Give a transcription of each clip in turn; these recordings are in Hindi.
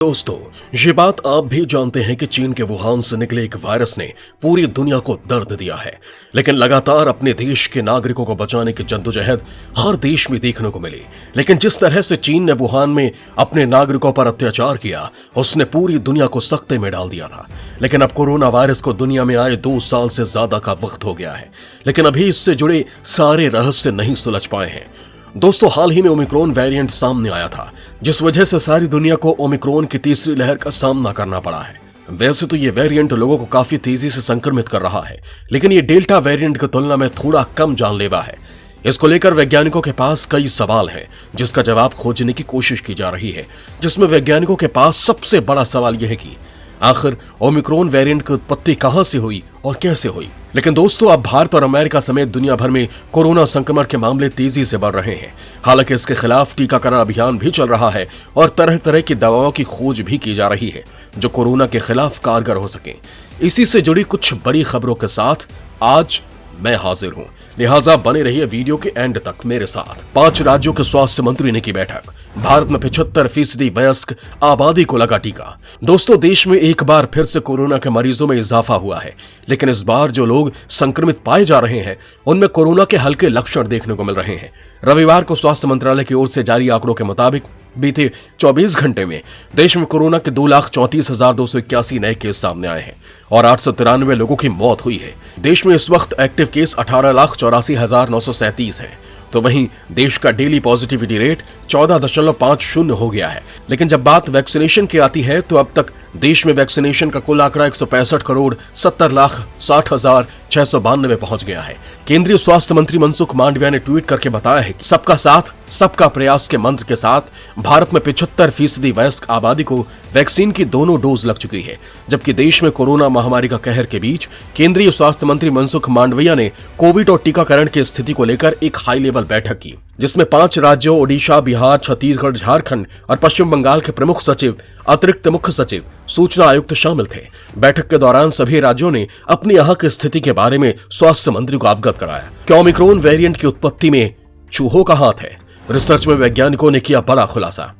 दोस्तों, ये बात आप भी जानते हैं कि चीन के वुहान से निकले एक वायरस ने पूरी दुनिया को दर्द दिया है। लेकिन लगातार अपने देश के नागरिकों को बचाने की जद्दोजहद हर देश में देखने को मिली। लेकिन जिस तरह से चीन ने वुहान में अपने नागरिकों पर अत्याचार किया, उसने पूरी दुनिया को सख्ते में डाल दिया था। लेकिन अब कोरोना वायरस को दुनिया में आए 2 साल से ज्यादा का वक्त हो गया है, लेकिन अभी इससे जुड़े सारे रहस्य नहीं सुलझ पाए हैं। दोस्तों, हाल ही में ओमिक्रॉन वेरिएंट सामने आया था, जिस वजह से सारी दुनिया को ओमिक्रॉन की तीसरी लहर का सामना करना पड़ा है। वैसे तो ये वेरिएंट लोगों को काफी तेजी से संक्रमित कर रहा है, लेकिन ये डेल्टा वेरिएंट की तुलना में थोड़ा कम जानलेवा है। इसको लेकर वैज्ञानिकों के पास कई सवाल हैं, जिसका जवाब खोजने की कोशिश की जा रही है। जिसमें वैज्ञानिकों के पास सबसे बड़ा सवाल यह है कि आखिर ओमिक्रॉन वेरिएंट की उत्पत्ति कहां से हुई और कैसे हुई। लेकिन दोस्तों, अब भारत और अमेरिका समेत दुनिया भर में कोरोना संक्रमण के मामले तेजी से बढ़ रहे हैं। हालांकि इसके खिलाफ टीकाकरण अभियान भी चल रहा है और तरह तरह की दवाओं की खोज भी की जा रही है, जो कोरोना के खिलाफ कारगर हो सके। इसी से जुड़ी कुछ बड़ी खबरों के साथ आज मैं हाजिर हूं, लिहाजा बने रहिए वीडियो के एंड तक मेरे साथ। 5 राज्यों के स्वास्थ्य मंत्री ने की बैठक। भारत में 75% वयस्क आबादी को लगा टीका। दोस्तों, देश में एक बार फिर से कोरोना के मरीजों में इजाफा हुआ है, लेकिन इस बार जो लोग संक्रमित पाए जा रहे हैं, उनमें कोरोना के हल्के लक्षण देखने को मिल रहे हैं। रविवार को स्वास्थ्य मंत्रालय की ओर से जारी आंकड़ों के मुताबिक बीते 24 घंटे में देश में कोरोना के 2,34,281 नए केस सामने आए हैं और 893 लोगों की मौत हुई है। देश में इस वक्त एक्टिव केस 18,84,937 हैं। तो वहीं देश का डेली पॉजिटिविटी रेट 14.50 हो गया है। लेकिन जब बात वैक्सीनेशन की आती है, तो अब तक देश में वैक्सीनेशन का कुल आंकड़ा 165,70,60,692 पहुंच गया है। केंद्रीय स्वास्थ्य मंत्री मनसुख मांडविया ने ट्वीट करके बताया है कि सबका साथ सबका प्रयास के मंत्र के साथ भारत में 75% वयस्क आबादी को वैक्सीन की दोनों डोज लग चुकी है। जबकि देश में कोरोना महामारी का कहर के बीच केंद्रीय स्वास्थ्य मंत्री मनसुख मांडविया ने कोविड और टीकाकरण की स्थिति को लेकर एक हाई लेवल बैठक की, जिसमें 5 राज्यों ओडिशा, बिहार, छत्तीसगढ़, झारखंड और पश्चिम बंगाल के प्रमुख सचिव, अतिरिक्त मुख्य सचिव, सूचना आयुक्त शामिल थे। बैठक के दौरान सभी राज्यों ने अपनी यहाँ की स्थिति के बारे में स्वास्थ्य मंत्री को अवगत कराया। क्या ओमिक्रॉन वेरिएंट की उत्पत्ति में चूहों का हाथ है? रिसर्च में वैज्ञानिकों ने किया बड़ा खुलासा।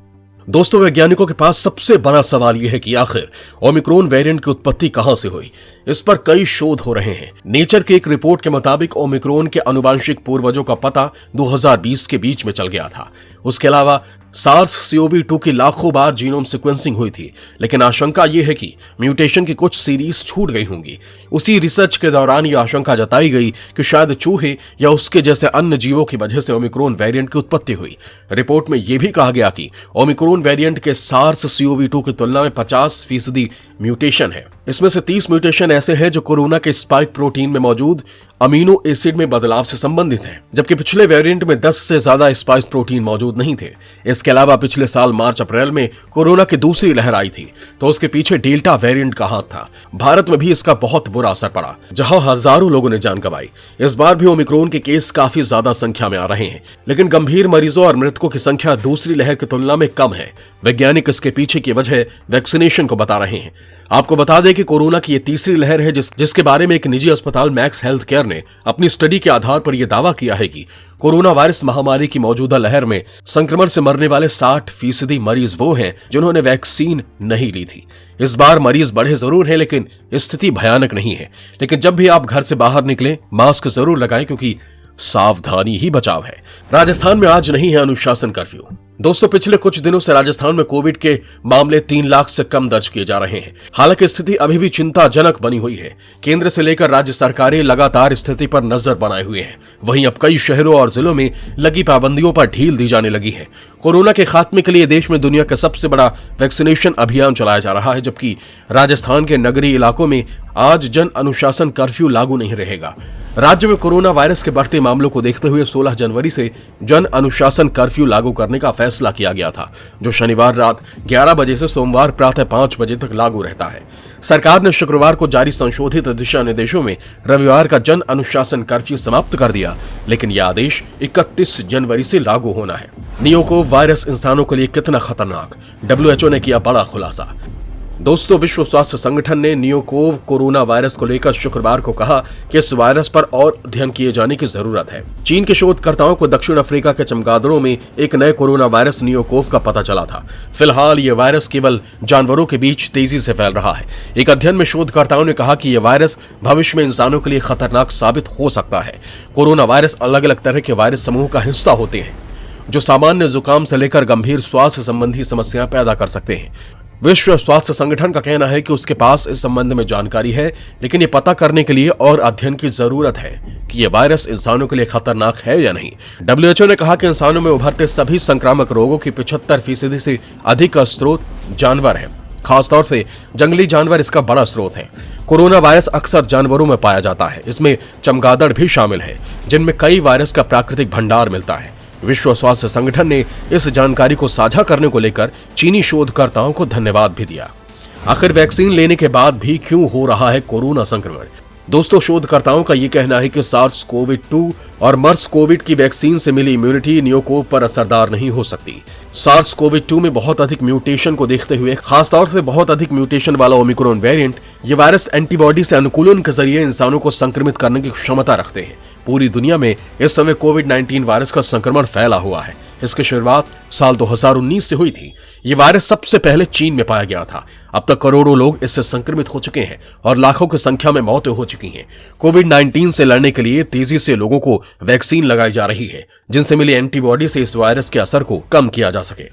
दोस्तों, वैज्ञानिकों के पास सबसे बड़ा सवाल यह है कि आखिर ओमिक्रॉन वेरिएंट की उत्पत्ति कहां से हुई। इस पर कई शोध हो रहे हैं। नेचर की एक रिपोर्ट के मुताबिक ओमिक्रॉन के आनुवंशिक पूर्वजों का पता 2020 के बीच में चल गया था। उसके अलावा SARS-CoV-2 की लाखों बार जीनोम सीक्वेंसिंग हुई थी, लेकिन आशंका यह है कि म्यूटेशन की कुछ सीरीज छूट गई होंगी। उसी रिसर्च के दौरान यह आशंका जताई गई कि शायद चूहे या उसके जैसे अन्य जीवों की वजह से ओमिक्रॉन वेरिएंट की उत्पत्ति हुई। रिपोर्ट में यह भी कहा गया कि ओमिक्रॉन वेरिएंट के SARS-CoV-2 की तुलना में 50% म्यूटेशन है। इसमें से 30 म्यूटेशन ऐसे हैं जो कोरोना के स्पाइक प्रोटीन में मौजूद अमीनो एसिड में बदलाव से संबंधित हैं, जबकि पिछले वेरिएंट में 10 से ज्यादा स्पाइक प्रोटीन मौजूद नहीं थे। इसके अलावा पिछले साल मार्च-अप्रैल में कोरोना की दूसरी लहर आई थी, तो उसके पीछे डेल्टा वेरिएंट का हाथ था। भारत में भी इसका बहुत बुरा असर पड़ा, जहां हजारों लोगों ने जान गंवाई। इस बार भी ओमिक्रॉन के केस काफी ज्यादा संख्या में आ रहे हैं, लेकिन गंभीर मरीजों और मृतकों की संख्या दूसरी लहर की तुलना में कम है। वैज्ञानिक इसके पीछे की वजह वैक्सीनेशन को बता रहे हैं। आपको बता दें कि कोरोना की ये तीसरी लहर है, जिसके बारे में एक निजी अस्पताल मैक्स हेल्थ केयर ने अपनी स्टडी के आधार पर यह दावा किया है कि कोरोना वायरस महामारी की मौजूदा लहर में संक्रमण से मरने वाले 60% मरीज वो हैं जिन्होंने वैक्सीन नहीं ली थी। इस बार मरीज बढ़े जरूर हैं, लेकिन स्थिति भयानक नहीं है। लेकिन जब भी आप घर से बाहर निकलें, मास्क जरूर लगाएं, क्योंकि सावधानी ही बचाव है। राजस्थान में आज नहीं है अनुशासन कर्फ्यू। दोस्तों, पिछले कुछ दिनों से राजस्थान में कोविड के मामले 3 लाख से कम दर्ज किए जा रहे हैं। हालांकि स्थिति अभी भी चिंताजनक बनी हुई है। केंद्र से लेकर राज्य सरकारें लगातार स्थिति पर नजर बनाए हुए हैं। वहीं अब कई शहरों और जिलों में लगी पाबंदियों पर ढील दी जाने लगी है। कोरोना के खात्मे के लिए देश में दुनिया का सबसे बड़ा वैक्सीनेशन अभियान चलाया जा रहा है, जबकि राजस्थान के नगरीय इलाकों में आज जन अनुशासन कर्फ्यू लागू नहीं रहेगा। राज्य में कोरोना वायरस के बढ़ते मामलों को देखते हुए 16 जनवरी से जन अनुशासन कर्फ्यू लागू करने का फैसला किया गया था, जो शनिवार रात 11 बजे से सोमवार प्रातः 5 बजे तक लागू रहता है। सरकार ने शुक्रवार को जारी संशोधित दिशा निर्देशों में रविवार का जन अनुशासन कर्फ्यू समाप्त कर दिया, लेकिन यह आदेश 31 जनवरी से लागू होना है। नियो को वायरस इंसानों के लिए कितना खतरनाक, WHO ने किया बड़ा खुलासा। दोस्तों, विश्व स्वास्थ्य संगठन ने नियोकोव कोरोना वायरस को लेकर शुक्रवार को कहा कि इस वायरस पर और अध्ययन किए जाने की जरूरत है। चीन के शोधकर्ताओं को दक्षिण अफ्रीका के चमगादड़ों में एक नए कोरोना वायरस नियोकोव का पता चला था। फिलहाल ये वायरस केवल जानवरों के बीच तेजी से फैल रहा है। एक अध्ययन में शोधकर्ताओं ने कहा कि यह वायरस भविष्य में इंसानों के लिए खतरनाक साबित हो सकता है। कोरोना वायरस अलग अलग तरह के वायरस समूह का हिस्सा होते हैं जो सामान्य जुकाम से लेकर गंभीर स्वास्थ्य संबंधी समस्याएं पैदा कर सकते हैं। विश्व स्वास्थ्य संगठन का कहना है कि उसके पास इस संबंध में जानकारी है, लेकिन ये पता करने के लिए और अध्ययन की जरूरत है कि यह वायरस इंसानों के लिए खतरनाक है या नहीं। WHO ने कहा कि इंसानों में उभरते सभी संक्रामक रोगों की 75% से अधिक का स्रोत जानवर है। खासतौर से जंगली जानवर इसका बड़ा स्रोत है। कोरोना वायरस अक्सर जानवरों में पाया जाता है। इसमें चमगादड़ भी शामिल है, जिनमें कई वायरस का प्राकृतिक भंडार मिलता है। विश्व स्वास्थ्य संगठन ने इस जानकारी को साझा करने को लेकर चीनी शोधकर्ताओं को धन्यवाद भी दिया। आखिर वैक्सीन लेने के बाद भी क्यों हो रहा है कोरोना संक्रमण? दोस्तों, शोधकर्ताओं का ये कहना है कि SARS-CoV-2 और MERS-CoV की वैक्सीन से मिली इम्यूनिटी नियोकोव पर असरदार नहीं हो सकती। SARS-CoV-2 में बहुत अधिक म्यूटेशन को देखते हुए, खासतौर से बहुत अधिक म्यूटेशन वाला ओमिक्रॉन वेरिएंट, ये वायरस एंटीबॉडी से अनुकूलन के जरिए इंसानों को संक्रमित करने की क्षमता रखते हैं। पूरी दुनिया में इस समय कोविड-19 वायरस का संक्रमण फैला हुआ है। इसकी शुरुआत साल 2019 से हुई थी। ये वायरस सबसे पहले चीन में पाया गया था। अब तक करोड़ों लोग इससे संक्रमित हो चुके हैं और लाखों की संख्या में मौतें हो चुकी हैं। कोविड-19 से लड़ने के लिए तेजी से लोगों को वैक्सीन लगाई जा रही है, जिनसे मिली एंटीबॉडी से इस वायरस के असर को कम किया जा सके।